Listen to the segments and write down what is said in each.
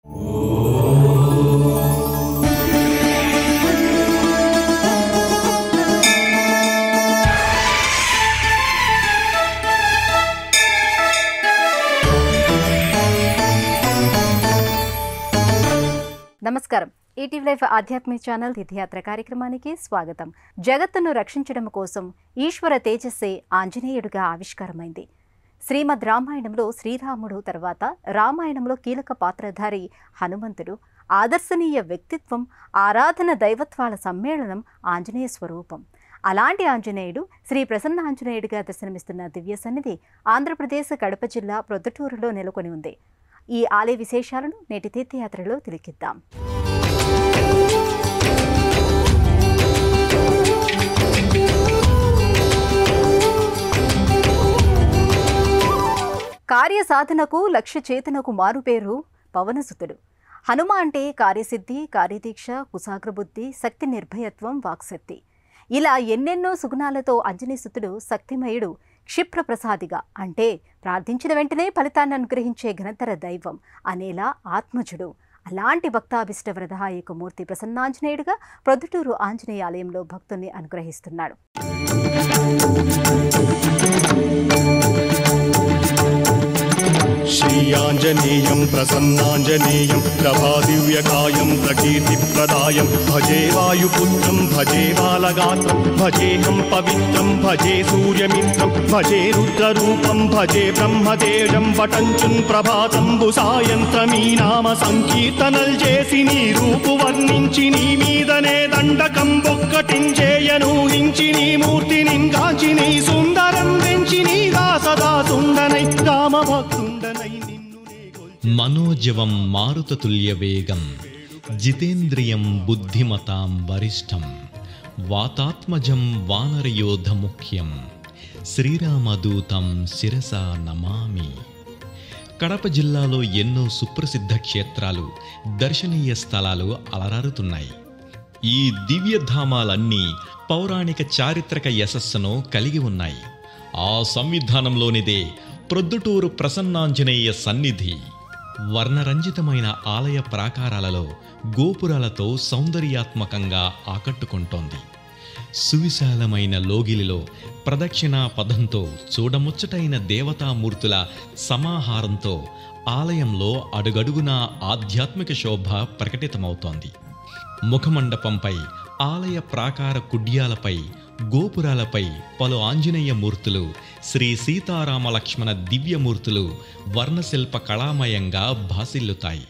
నమస్కారం. ETV live ఆధ్యాత్మిక channel తీర్థయాత్ర కార్యక్రమానికి స్వాగతం. జగత్తును రక్షించడం కోసం ఈశ్వర తేజస్సే ఆంజనేయుడిగా ఆవిష్కారమైంది. శ్రీమద్ రామాయణంలో శ్రీరాముడు తర్వాత రామాయణంలో కీలక పాత్రధారి హనుమంతుడు, ఆదర్శనీయ వ్యక్తిత్వం, ఆరాధన దైవత్వాల సమ్మేళనం ఆంజనేయ స్వరూపం. అలాంటి ఆంజనేయుడు శ్రీ ప్రసన్న ఆంజనేయుడిగా దర్శనమిస్తున్న దివ్య సన్నిధి ఆంధ్రప్రదేశ్ కడప జిల్లా ప్రొద్దుటూరులో నెలకొని ఉంది. ఈ ఆలయ విశేషాలను నేటి తీర్థయాత్రలో తిలకిద్దాం. కార్యసాధనకు లక్ష్య చేతనకు మారుపేరు పవనసుతుడు. హనుమ అంటే కార్యసిద్ధి, కార్యదీక్ష, కుశాగ్రబుద్ధి, శక్తి నిర్భయత్వం, వాక్శక్తి, ఇలా ఎన్నెన్నో సుగుణాలతో ఆంజనేయసుతుడు శక్తిమయుడు, క్షిప్రప్రసాదిగా అంటే ప్రార్థించిన వెంటనే ఫలితాన్ని అనుగ్రహించే ఘనతర దైవం అనేలా ఆత్మజుడు. అలాంటి భక్తాభిష్ట వరదాయక మూర్తి ప్రసన్నాంజనేయుడిగా ప్రొద్దుటూరు ఆంజనేయ ఆలయంలో భక్తుల్ని అనుగ్రహిస్తున్నాడు. श्रीयाञ्जनेयं प्रसन्नाञ्जनेयं प्रभादिव्यकायं प्रकीर्तिप्रदायं भजे वायुपुत्रं भजे बालगात्रं भजेऽहं पवित्रं भजे सूर्यमित्रं भजे रुद्ररूपं भजे ब्रह्मतेजं पटञ्चुन् प्रभातं सायन्त्रमी नाम సంకీర్తనల్ చేసి నీ రూపు వర్ణించి నీ మీదనే దండకం ఒక్కటించేయనూహించి నీ మూర్తిని గాంచి నీ సుందరం వెంచి నీ దాసదాసుండనై రామభక్తుండనై మనోజవం మారుతతుల్య వేగం జితేంద్రియం బుద్ధిమతాం వరిష్టం వాతాత్మజం వానరయోధ ముఖ్యం శ్రీరామదూతం శిరసా నమామి. కడప జిల్లాలో ఎన్నో సుప్రసిద్ధ క్షేత్రాలు, దర్శనీయ స్థలాలు అలరారుతున్నాయి. ఈ దివ్యధామాలన్నీ పౌరాణిక చారిత్రక యశస్సును కలిగి ఉన్నాయి. ఆ సంవిధానంలోనిదే ప్రొద్దుటూరు ప్రసన్నాంజనేయ సన్నిధి. వర్ణరంజితమైన ఆలయ ప్రాకారాలలో గోపురాలతో సౌందర్యాత్మకంగా ఆకట్టుకుంటోంది. సువిశాలమైన లోగిలిలో ప్రదక్షిణా పదంతో చూడముచ్చటైన దేవతామూర్తుల సమాహారంతో ఆలయంలో అడుగడుగునా ఆధ్యాత్మిక శోభ ప్రకటితమవుతోంది. ముఖమండపంపై, ఆలయ ప్రాకార కుడ్యాలపై, గోపురాలపై పలు ఆంజనేయ మూర్తులు, శ్రీ సీతారామ లక్ష్మణ దివ్యమూర్తులు వర్ణశిల్ప కళామయంగా భాసిల్లుతాయి.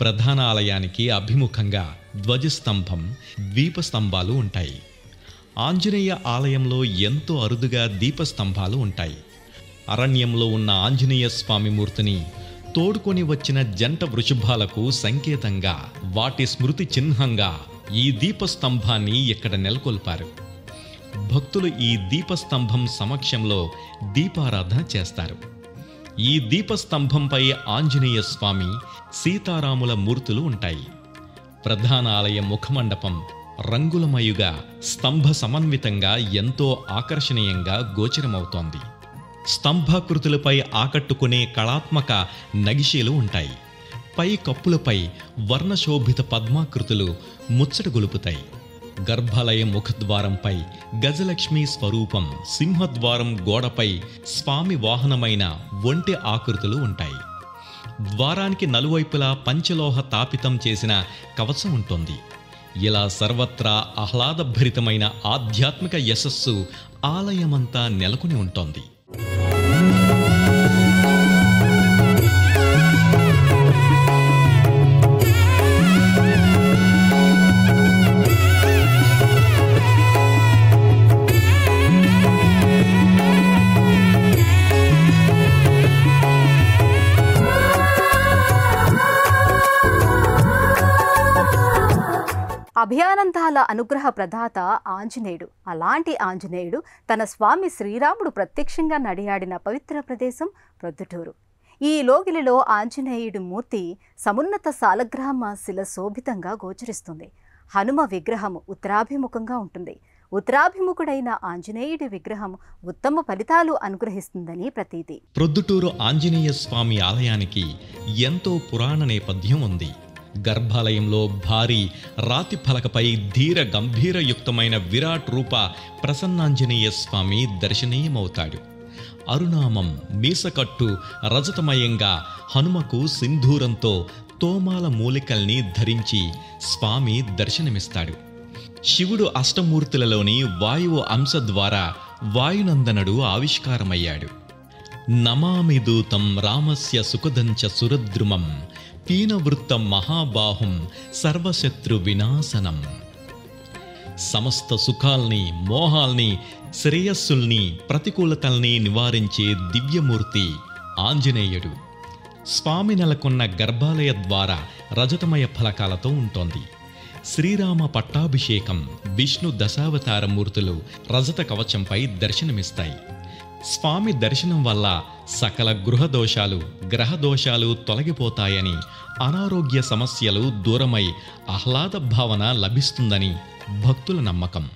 ప్రధాన ఆలయానికి అభిముఖంగా ధ్వజస్తంభం, ద్వీపస్తంభాలు ఉంటాయి. ఆంజనేయ ఆలయంలో ఎంతో అరుదుగా దీపస్తంభాలు ఉంటాయి. అరణ్యంలో ఉన్న ఆంజనేయ స్వామి మూర్తిని తోడుకొని వచ్చిన జంట వృషభాలకు సంకేతంగా, వాటి స్మృతి చిహ్నంగా ఈ దీపస్తంభాన్ని ఇక్కడ నెలకొల్పారు. భక్తులు ఈ దీపస్తంభం సమక్షంలో దీపారాధన చేస్తారు. ఈ దీపస్తంభంపై ఆంజనేయ స్వామి, సీతారాముల మూర్తులు ఉంటాయి. ప్రధాన ఆలయ ముఖమండపం రంగులమయుగా, స్తంభ సమన్వితంగా ఎంతో ఆకర్షణీయంగా గోచరమవుతోంది. స్తంభాకృతులపై ఆకట్టుకునే కళాత్మక నగిషీలు ఉంటాయి. పై కప్పులపై వర్ణశోభిత పద్మాకృతులు ముచ్చటగొలుపుతాయి. గర్భాలయ ముఖద్వారంపై గజలక్ష్మీ స్వరూపం, సింహద్వారం గోడపై స్వామి వాహనమైన ఒంటె ఆకృతులు ఉంటాయి. ద్వారానికి నలువైపులా పంచలోహ తాపితం చేసిన కవచం ఉంటుంది. ఇలా సర్వత్రా ఆహ్లాదభరితమైన ఆధ్యాత్మిక యశస్సు ఆలయమంతా నెలకొని ఉంటోంది. అభయానందాల అనుగ్రహ ప్రదాత ఆంజనేయుడు. అలాంటి ఆంజనేయుడు తన స్వామి శ్రీరాముడు ప్రత్యక్షంగా నడియాడిన పవిత్ర ప్రదేశం ప్రొద్దుటూరు. ఈ లోగిలిలో ఆంజనేయుడి మూర్తి సమున్నత సాలగ్రామ శిల శోభితంగా గోచరిస్తుంది. హనుమ విగ్రహం ఉత్తరాభిముఖంగా ఉంటుంది. ఉత్తరాభిముఖుడైన ఆంజనేయుడి విగ్రహం ఉత్తమ ఫలితాలు అనుగ్రహిస్తుందని ప్రతీతి. ప్రొద్దుటూరు ఆంజనేయ స్వామి ఆలయానికి ఎంతో పురాణ నేపథ్యం ఉంది. గర్భాలయంలో భారీ రాతి ఫలకపై ధీర గంభీరయుక్తమైన విరాట్ రూప ప్రసన్నాంజనేయ స్వామి దర్శనీయమవుతాడు. అరుణామం మీసకట్టు రజతమయంగా హనుమకు సింధూరంతో తోమాల మూలికల్ని ధరించి స్వామి దర్శనమిస్తాడు. శివుడు అష్టమూర్తులలోని వాయువు అంశ ద్వారా వాయునందనుడు ఆవిష్కారమయ్యాడు. నమామి దూతం రామస్య సుఖదంచ సురద్రుమం పీనవృత్తం మహాబాహుం సర్వశత్రు వినాశనం. సమస్త సుఖాల్ని, మోహాల్ని, శ్రేయస్సుల్ని, ప్రతికూలతల్ని నివారించే దివ్యమూర్తి ఆంజనేయుడు. స్వామి నెలకొన్న గర్భాలయ ద్వారా రజతమయ ఫలకాలతో ఉంటోంది. శ్రీరామ పట్టాభిషేకం, విష్ణు దశావతార మూర్తులు రజత కవచంపై దర్శనమిస్తాయి. స్వామి దర్శనం వల్ల సకల గృహదోషాలు, గ్రహదోషాలు తొలగిపోతాయని, అనారోగ్య సమస్యలు దూరమై ఆహ్లాద భావన లభిస్తుందని భక్తుల నమ్మకం.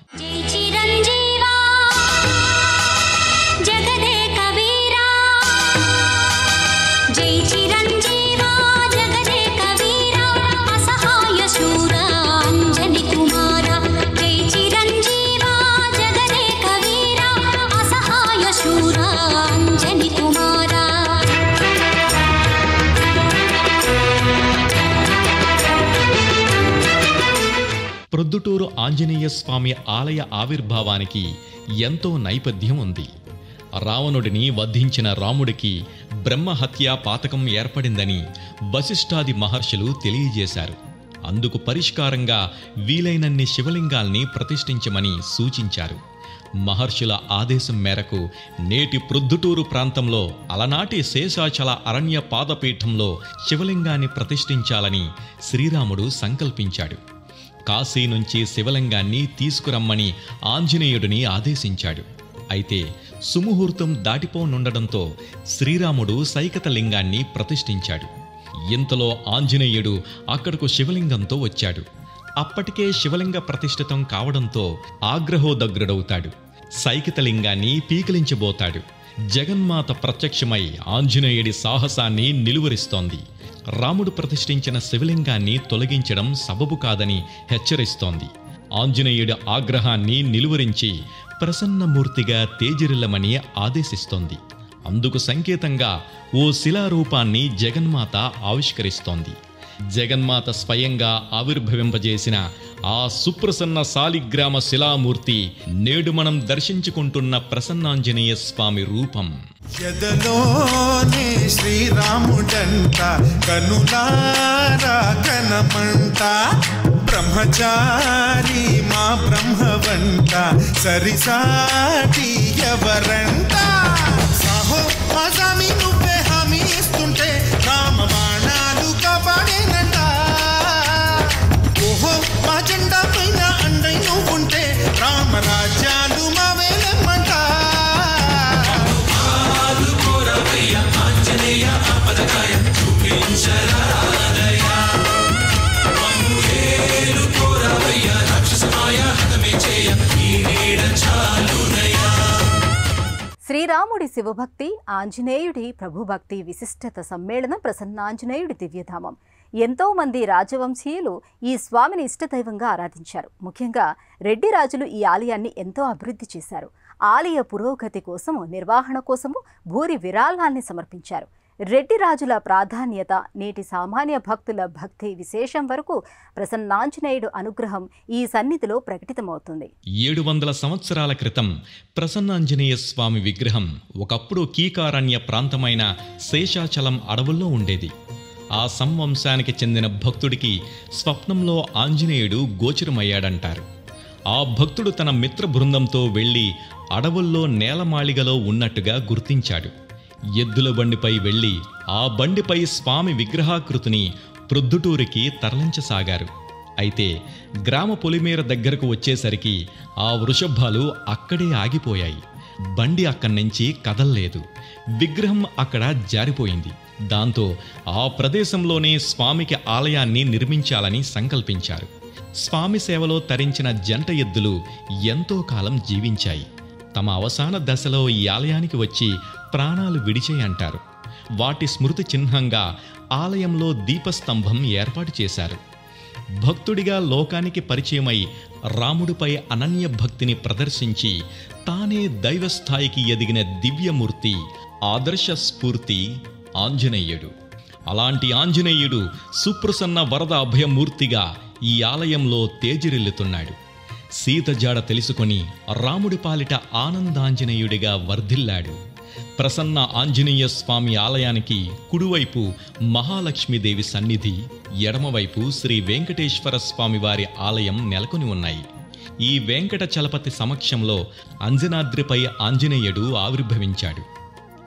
ప్రొద్దుటూరు ఆంజనేయ స్వామి ఆలయ ఆవిర్భావానికి ఎంతో నేపథ్యం ఉంది. రావణుడిని వధించిన రాముడికి బ్రహ్మహత్యా పాతకం ఏర్పడిందని వశిష్ఠాది మహర్షులు తెలియజేశారు. అందుకు పరిష్కారంగా వీలైనన్ని శివలింగాల్ని ప్రతిష్ఠించమని సూచించారు. మహర్షుల ఆదేశం మేరకు నేటి ప్రొద్దుటూరు ప్రాంతంలో అలనాటి శేషాచల అరణ్య పాదపీఠంలో శివలింగాన్ని ప్రతిష్ఠించాలని శ్రీరాముడు సంకల్పించాడు. కాశీ నుంచి శివలింగాన్ని తీసుకురమ్మని ఆంజనేయుడిని ఆదేశించాడు. అయితే సుముహూర్తం దాటిపోనుండడంతో శ్రీరాముడు సైకత లింగాన్ని ప్రతిష్ఠించాడు. ఇంతలో ఆంజనేయుడు అక్కడకు శివలింగంతో వచ్చాడు. అప్పటికే శివలింగ ప్రతిష్ఠితం కావడంతో ఆగ్రహోదగ్రుడవుతాడు. సైకిత లింగాన్ని పీకిలించబోతాడు. జగన్మాత ప్రత్యక్షమై ఆంజనేయుడి సాహసాన్ని నిలువరిస్తోంది. రాముడు ప్రతిష్ఠించిన శివలింగాన్ని తొలగించడం సబబు కాదని హెచ్చరిస్తోంది. ఆంజనేయుడి ఆగ్రహాన్ని నిలువరించి ప్రసన్నమూర్తిగా తేజరిల్లమని ఆదేశిస్తోంది. అందుకు సంకేతంగా ఓ శిలారూపాన్ని జగన్మాత ఆవిష్కరిస్తోంది. జగన్మాత స్వయంగా ఆవిర్భవింపజేసిన ఆ సుప్రసన్న సాలిగ్రామ శిలామూర్తి నేడు మనం దర్శించుకుంటున్న ప్రసన్నాంజనేయ స్వామి రూపం. యదలోనే శ్రీరాముడంట కనులారా కనమంట బ్రహ్మచారి మా బ్రహ్మవంట సరిసాటి ఎవరంట సాహో మా స్వామి నువ్వే హామీ ఇస్తుంటే రామ బాణాలు కాపాడేనంట ఓహో మా జెండా పైన అండై నువ్వుంటే రామరాజ్యాలు మా వేలమ్మంట శ్రీరాముడి శివభక్తి, ఆంజనేయుడి ప్రభుభక్తి విశిష్టత సమ్మేళనం ప్రసన్నాంజనేయుడి దివ్యధామం. ఎంతో మంది రాజవంశీయులు ఈ స్వామిని ఇష్టదైవంగా ఆరాధించారు. ముఖ్యంగా రెడ్డి రాజులు ఈ ఆలయాన్ని ఎంతో అభివృద్ధి చేశారు. ఆలయ పురోగతి కోసము, నిర్వహణ కోసము భూరి విరాళాన్ని సమర్పించారు. రెడ్డి రాజుల ప్రాధాన్యత, నేటి సామాన్య భక్తుల భక్తి విశేషం వరకు ప్రసన్నాంజనేయుడు అనుగ్రహం ఈ సన్నిధిలో ప్రకటితమవుతుంది. 700 సంవత్సరాల క్రితం ప్రసన్నాంజనేయ స్వామి విగ్రహం ఒకప్పుడు కీకారణ్య ప్రాంతమైన శేషాచలం అడవుల్లో ఉండేది. ఆ సంవంశానికి చెందిన భక్తుడికి స్వప్నంలో ఆంజనేయుడు గోచరమయ్యాడంటారు. ఆ భక్తుడు తన మిత్ర బృందంతో వెళ్లి అడవుల్లో నేలమాళిగలో ఉన్నట్టుగా గుర్తించాడు. ఎద్దుల బండిపై వెళ్లి ఆ బండిపై స్వామి విగ్రహాకృతిని ప్రొద్దుటూరికి తరలించసాగారు. అయితే గ్రామ పొలిమేర దగ్గరకు వచ్చేసరికి ఆ వృషభాలు అక్కడే ఆగిపోయాయి. బండి అక్కడి నుంచి కదల్లేదు. విగ్రహం అక్కడ జారిపోయింది. దాంతో ఆ ప్రదేశంలోనే స్వామికి ఆలయాన్ని నిర్మించాలని సంకల్పించారు. స్వామి సేవలో తరించిన జంట ఎద్దులు ఎంతో కాలం జీవించాయి. తమ అవసాన దశలో ఈ ఆలయానికి వచ్చి ప్రాణాలు విడిచేయంటారు. వాటి స్మృతి చిహ్నంగా ఆలయంలో దీపస్తంభం ఏర్పాటు చేశారు. భక్తుడిగా లోకానికి పరిచయమై రాముడిపై అనన్య భక్తిని ప్రదర్శించి తానే దైవస్థాయికి ఎదిగిన దివ్యమూర్తి, ఆదర్శ స్ఫూర్తి ఆంజనేయుడు. అలాంటి ఆంజనేయుడు సుప్రసన్న వరద అభయమూర్తిగా ఈ ఆలయంలో తేజరిల్లుతున్నాడు. సీత జాడ తెలుసుకొని రాముడి పాలిట ఆనందాంజనేయుడిగా వర్ధిల్లాడు. ప్రసన్న ఆంజనేయ స్వామి ఆలయానికి కుడివైపు మహాలక్ష్మీదేవి సన్నిధి, ఎడమవైపు శ్రీ వెంకటేశ్వర స్వామి వారి ఆలయం నెలకొని ఉన్నాయి. ఈ వెంకట చలపతి సమక్షంలో అంజనాద్రిపై ఆంజనేయుడు ఆవిర్భవించాడు.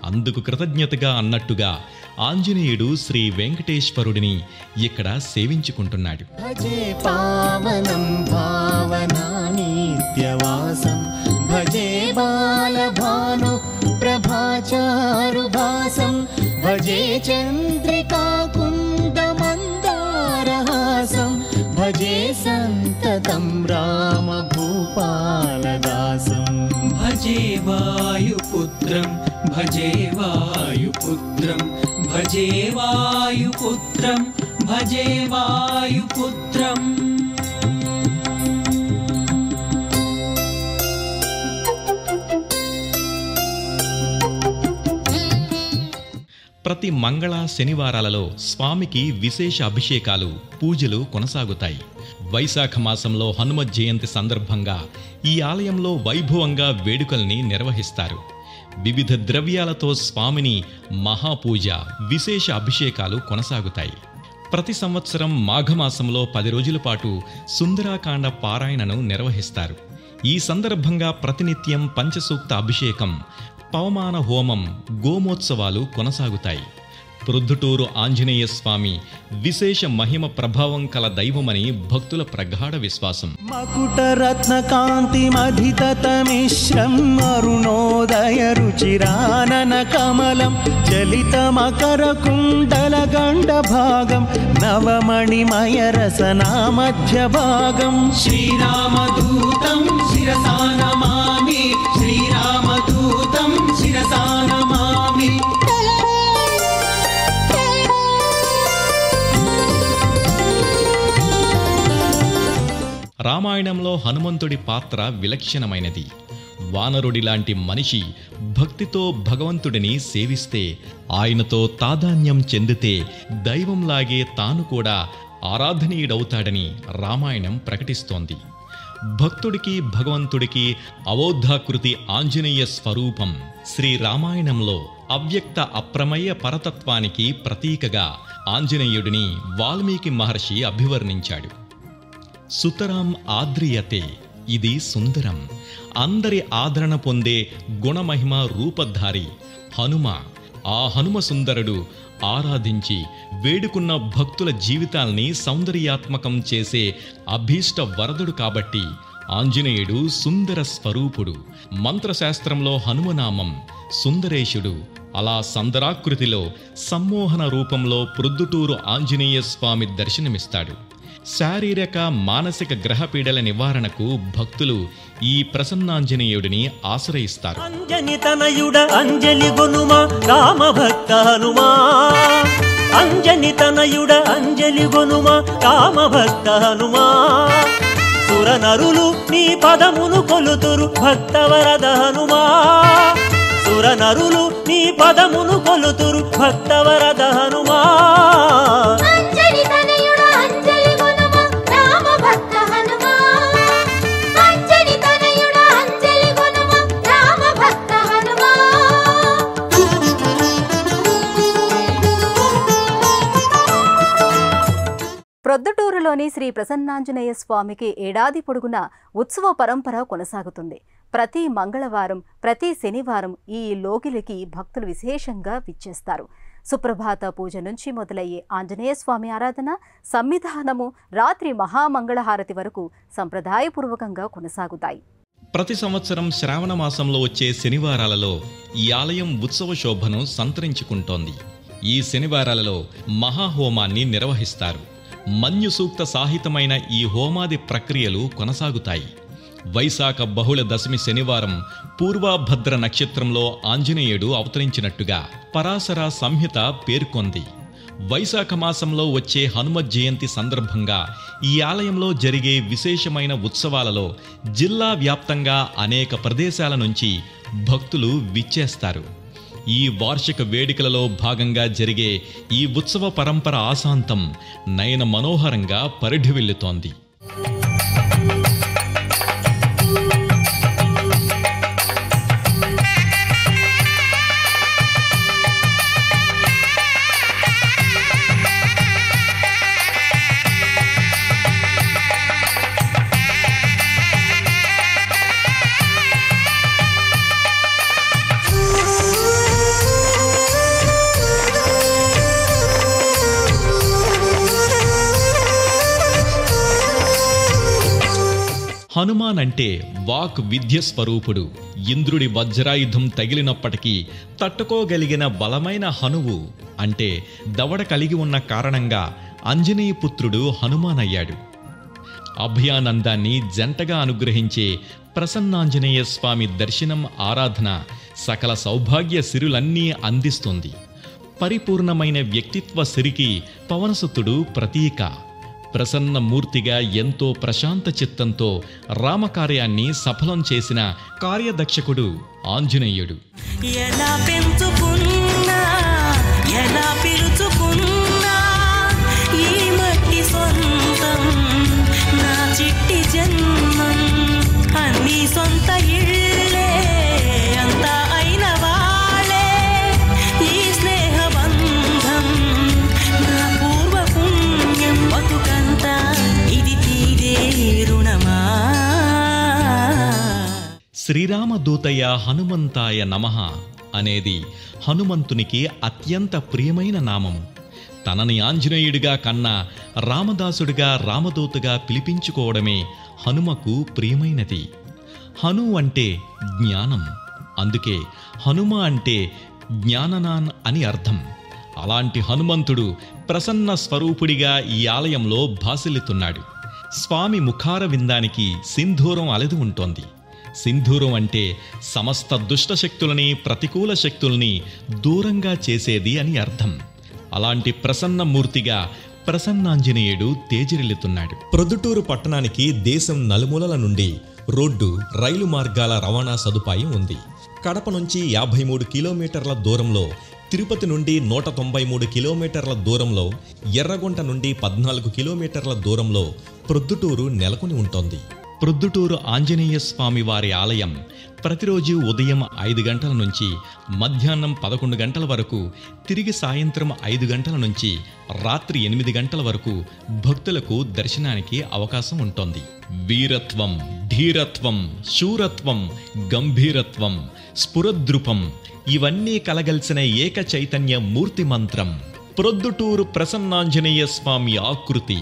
అందుకు కృతజ్ఞతగా అన్నట్టుగా ఆంజనేయుడు శ్రీ వెంకటేశ్వరుడిని ఇక్కడ సేవించుకుంటున్నాడు. భజే పావనం భావనానిత్యవాసం భజే బాలభాను ప్రభాచారుభాసం భజే చంద్రికాకుండమందారహాసం భజే సంతతం రామభూపాలదాసం భజే వాయుపుత్రం భజే వాయుపుత్రం భజే వాయుపుత్రం భజే వాయుపుత్రం. ప్రతి మంగళ శనివారాలలో స్వామికి విశేష అభిషేకాలు, పూజలు కొనసాగుతాయి. వైశాఖ మాసంలో హనుమ జయంతి సందర్భంగా ఈ ఆలయంలో వైభవంగా వేడుకల్ని నిర్వహిస్తారు. వివిధ ద్రవ్యాలతో స్వామిని మహాపూజ, విశేష అభిషేకాలు కొనసాగుతాయి. ప్రతి సంవత్సరం మాఘమాసంలో 10 రోజుల పాటు సుందరాకాండ పారాయణను నిర్వహిస్తారు. ఈ సందర్భంగా ప్రతినిత్యం పంచసూక్త అభిషేకం, పవమాన హోమం, గోమోత్సవాలు కొనసాగుతాయి. ప్రొద్దుటూరు ఆంజనేయ స్వామి విశేష మహిమ ప్రభావం కల దైవమని భక్తుల ప్రగాఢ విశ్వాసం. మకుటరత్నకాంతిమధితమిశ్రం అరుణోదయ రుచిరానన కమలం చలిత మకర కుండల గండ భాగం నవమణిమయ రసనా మధ్య భాగం శ్రీరామదూతం శిరసా నమామి శ్రీరామదూతం శిరసా నమామి. రామాయణంలో హనుమంతుడి పాత్ర విలక్షణమైనది. వానరుడి లాంటి మనిషి భక్తితో భగవంతుడిని సేవిస్తే, ఆయనతో తాదాన్యం చెందితే దైవంలాగే తాను కూడా ఆరాధనీయుడవుతాడని రామాయణం ప్రకటిస్తోంది. భక్తుడికి భగవంతుడికి అవోద్ధాకృతి ఆంజనేయ స్వరూపం శ్రీ రామాయణంలో అవ్యక్త అప్రమేయ పరతత్వానికి ప్రతీకగా ఆంజనేయుడిని వాల్మీకి మహర్షి అభివర్ణించాడు. సుతరాం ఆద్రియతే, ఇది సుందరం, అందరి ఆదరణ పొందే గుణమహిమ రూపధారి హనుమ. ఆ హనుమ సుందరుడు ఆరాధించి వేడుకున్న భక్తుల జీవితాల్ని సౌందర్యాత్మకం చేసే అభీష్ట వరదుడు కాబట్టి ఆంజనేయుడు సుందర స్వరూపుడు. మంత్రశాస్త్రంలో హనుమనామం సుందరేశుడు. అలా సందరాకృతిలో సమ్మోహన రూపంలో ప్రొద్దుటూరు ఆంజనేయ స్వామి దర్శనమిస్తాడు. శారీరక మానసిక గ్రహపీడల నివారణకు భక్తులు ఈ ప్రసన్నాంజనేయుడిని ఆశ్రయిస్తారు. అంజని తనయుడ అంజలి గొనుమ రామ భక్త హనుమా అంజని తనయుడ అంజలి గొనుమ రామ భక్త హనుమా సుర నరులు నీ పదమును కొలుతురు భక్తవరద హనుమా సుర నరులు నీ పదమును కొలుతురు భక్తవరద హనుమా అంజని తనయుడ అంజలి గొనుమ రామ భక్త హనుమా అంజని తనయుడ అంజలి గొనుమ రామ భక్త హనుమా ప్రొద్దుటూరులోని శ్రీ ప్రసన్నాంజనేయ స్వామికి ఏడాది పొడుగునా ఉత్సవ పరంపర కొనసాగుతుంది. ప్రతి మంగళవారం, ప్రతి శనివారం ఈ లోగిలికి భక్తులు విశేషంగా విచ్చేస్తారు. సుప్రభాత పూజ నుంచి మొదలయ్యే ఆంజనేయ స్వామి ఆరాధన, సన్నిధానము రాత్రి మహామంగళహారతి వరకు సంప్రదాయపూర్వకంగా కొనసాగుతాయి. ప్రతి సంవత్సరం శ్రావణ మాసంలో వచ్చే శనివారాలలో ఈ ఆలయం ఉత్సవ శోభను సంతరించుకుంటోంది. ఈ శనివారాలలో మహాహోమాన్ని నిర్వహిస్తారు. మన్యు సూక్త సాహితమైన ఈ హోమాది ప్రక్రియలు కొనసాగుతాయి. వైశాఖ బహుళ దశమి శనివారం పూర్వభద్ర నక్షత్రంలో ఆంజనేయుడు అవతరించినట్టుగా పరాశర సంహిత పేర్కొంది. వైశాఖ మాసంలో వచ్చే హనుమత్ జయంతి సందర్భంగా ఈ ఆలయంలో జరిగే విశేషమైన ఉత్సవాలలో జిల్లా వ్యాప్తంగా అనేక ప్రదేశాల నుంచి భక్తులు విచ్చేస్తారు. ఈ వార్షిక వేడుకలలో భాగంగా జరిగే ఈ ఉత్సవ పరంపర ఆశాంతం నయన మనోహరంగా పరిఢవిల్లుతోంది. హనుమాన్ అంటే వాక్ విద్య స్వరూపుడు. ఇంద్రుడి వజ్రాయుధం తగిలినప్పటికీ తట్టుకోగలిగిన బలమైన హనువు అంటే దవడ కలిగి ఉన్న కారణంగా అంజనేయ పుత్రుడు హనుమాన్ అయ్యాడు. అభయానందాన్ని జంటగా అనుగ్రహించే ప్రసన్నాంజనేయ స్వామి దర్శనం, ఆరాధన సకల సౌభాగ్య సిరులన్నీ అందిస్తుంది. పరిపూర్ణమైన వ్యక్తిత్వ సిరికి పవనసుతుడు ప్రతీక. ప్రసన్న మూర్తిగా ఎంతో ప్రశాంత చిత్తంతో రామకార్యాన్ని సఫలం చేసిన కార్యదక్షకుడు ఆంజనేయుడు. ఎలా పెంచుకున్నా ఎలా పిలుచుకున్నా ఈ మట్టి సొంతం నా చిట్టి జన్మం అన్ని సొంత ఇళ్ళే అంతా అయిన వాళ్ళే ఈ స్నేహబంధం నా పూర్వ పుణ్యం బతుకంతా ఇది తీరే రుణమా. శ్రీరామదూతయ హనుమంతాయ నమః అనేది హనుమంతునికి అత్యంత ప్రియమైన నామము. తనని ఆంజనేయుడిగా కన్నా రామదాసుడిగా, రామదూతగా పిలిపించుకోవడమే హనుమకు ప్రియమైనది. హను అంటే జ్ఞానం. అందుకే హనుమ అంటే జ్ఞాననాన్ అని అర్థం. అలాంటి హనుమంతుడు ప్రసన్న స్వరూపుడిగా ఈ ఆలయంలో భాసిల్లుతున్నాడు. స్వామి ముఖార విందానికి సింధూరం అలది ఉంటోంది. సింధూరం అంటే సమస్త దుష్ట శక్తులని, ప్రతికూల శక్తుల్ని దూరంగా చేసేది అని అర్థం. అలాంటి ప్రసన్న మూర్తిగా ప్రసన్నాంజనేయుడు తేజరిల్లుతున్నాడు. ప్రొద్దుటూరు పట్టణానికి దేశం నలుమూలల నుండి రోడ్డు, రైలు మార్గాల రవాణా సదుపాయం ఉంది. కడప నుంచి 53 కిలోమీటర్ల దూరంలో, తిరుపతి నుండి 193 కిలోమీటర్ల దూరంలో, ఎర్రగుంట నుండి 14 కిలోమీటర్ల దూరంలో ప్రొద్దుటూరు నెలకొని ఉంటోంది. ప్రొద్దుటూరు ఆంజనేయ స్వామి వారి ఆలయం ప్రతిరోజు ఉదయం 5 గంటల నుంచి మధ్యాహ్నం 11 గంటల వరకు, తిరిగి సాయంత్రం 5 గంటల నుంచి రాత్రి 8 గంటల వరకు భక్తులకు దర్శనానికి అవకాశం ఉంటుంది. వీరత్వం, ధీరత్వం, శూరత్వం, గంభీరత్వం, స్ఫురద్రూపం ఇవన్నీ కలగలిసిన ఏక చైతన్య మూర్తి మంత్రం ప్రొద్దుటూరు ప్రసన్నాంజనేయ స్వామి ఆకృతి.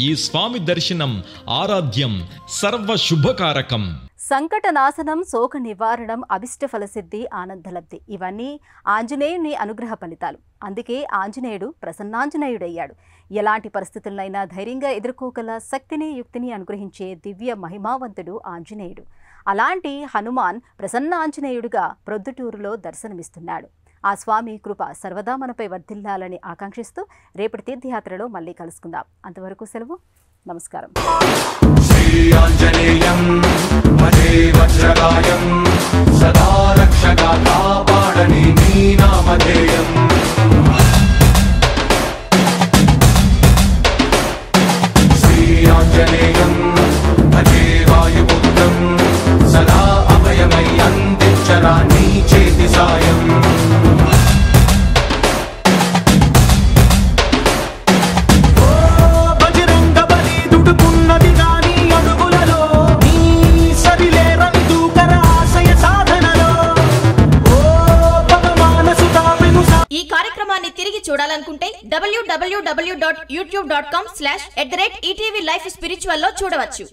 ఈ స్వామి దర్శనం ఆరాధ్యం, సర్వ శుభకారకం. సంకటనాశనం, శోక నివారణం, అభిష్ట ఫలసిద్ధి, ఆనందలబ్ధి ఇవన్నీ ఆంజనేయుని అనుగ్రహ ఫలితాలు. అందుకే ఆంజనేయుడు ప్రసన్నాంజనేయుడయ్యాడు. ఎలాంటి పరిస్థితులనైనా ధైర్యంగా ఎదుర్కోగల శక్తిని, యుక్తిని అనుగ్రహించే దివ్య మహిమావంతుడు ఆంజనేయుడు. అలాంటి హనుమాన్ ప్రసన్నాంజనేయుడుగా ప్రొద్దుటూరులో దర్శనమిస్తున్నాడు. ఆ స్వామి కృప సర్వదా మనపై వర్ధిల్లాలని ఆకాంక్షిస్తూ రేపటి తీర్థయాత్రలో మళ్ళీ కలుసుకుందాం. అంతవరకు సెలవు. నమస్కారం. శ్రీ ఆంజనేయం భజే వజ్రగాయం సదా రక్షగా నామధేయం శ్రీరాంజనేయం భజే వాయుపుత్రం సదా అభయమై అందించరా నీ చేతి సాయం ఈ కార్యక్రమాన్ని తిరిగి చూడాలనుకుంటే www.youtube.com/@ETV Life Spiritual లో చూడవచ్చు.